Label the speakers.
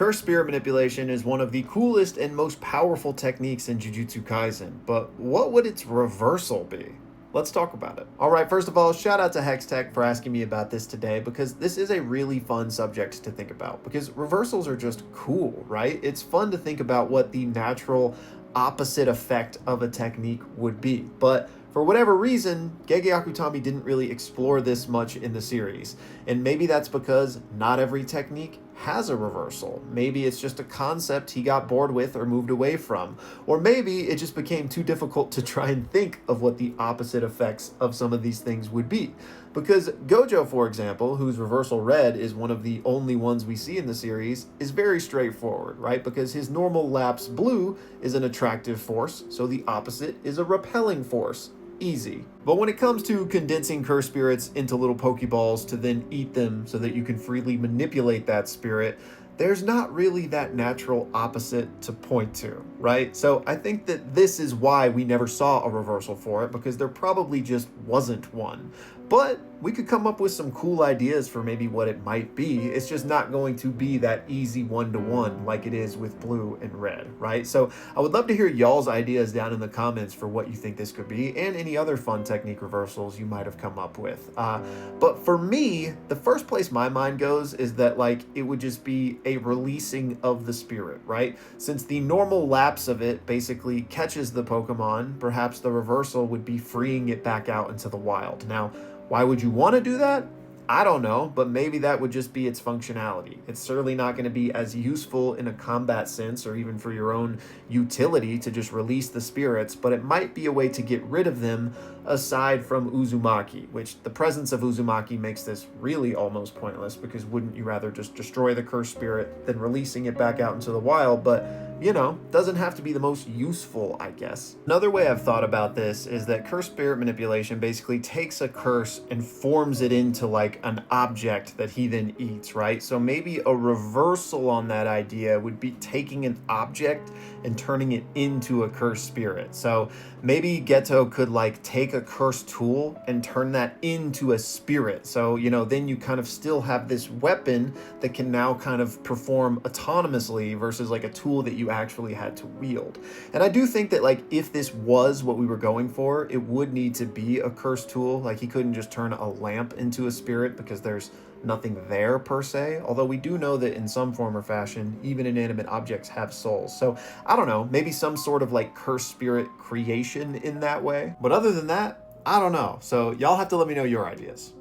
Speaker 1: Curse spirit manipulation is one of the coolest and most powerful techniques in Jujutsu Kaisen, but what would its reversal be? Let's talk about it. All right, first of all, shout out to Hextech for asking me about this today because this is a really fun subject to think about because reversals are just cool, right? It's fun to think about what the natural opposite effect of a technique would be. But for whatever reason, Gege Akutami didn't really explore this much in the series. And maybe that's because not every technique has a reversal. Maybe it's just a concept he got bored with or moved away from. Or maybe it just became too difficult to try and think of what the opposite effects of some of these things would be. Because Gojo, for example, whose reversal red is one of the only ones we see in the series, is very straightforward, right? Because his normal lapse blue is an attractive force, so the opposite is a repelling force. Easy. But when it comes to condensing curse spirits into little Pokeballs to then eat them so that you can freely manipulate that spirit, there's not really that natural opposite to point to, right? So I think that this is why we never saw a reversal for it, because there probably just wasn't one. But we could come up with some cool ideas for maybe what it might be. It's just not going to be that easy one-to-one like it is with blue and red, right? So I would love to hear y'all's ideas down in the comments for what you think this could be and any other fun technique reversals you might have come up with. But for me, the first place my mind goes is that like it would just be a releasing of the spirit, right? Since the normal lapse of it basically catches the Pokemon, perhaps the reversal would be freeing it back out into the wild. Now, why would you want to do that? I don't know, but maybe that would just be its functionality. It's certainly not going to be as useful in a combat sense or even for your own utility to just release the spirits, but it might be a way to get rid of them aside from Uzumaki, which the presence of Uzumaki makes this really almost pointless because wouldn't you rather just destroy the cursed spirit than releasing it back out into the wild? But you know, doesn't have to be the most useful, I guess. Another way I've thought about this is that curse spirit manipulation basically takes a curse and forms it into like an object that he then eats, right? So maybe a reversal on that idea would be taking an object and turning it into a cursed spirit. So maybe Geto could like take a cursed tool and turn that into a spirit. So, you know, then you kind of still have this weapon that can now kind of perform autonomously versus like a tool that you actually had to wield. And I do think that like if this was what we were going for, it would need to be a cursed tool. Like he couldn't just turn a lamp into a spirit because there's nothing there per se, although we do know that in some form or fashion even inanimate objects have souls. So I don't know, maybe some sort of like cursed spirit creation in that way. But other than that, I don't know. So y'all have to let me know your ideas.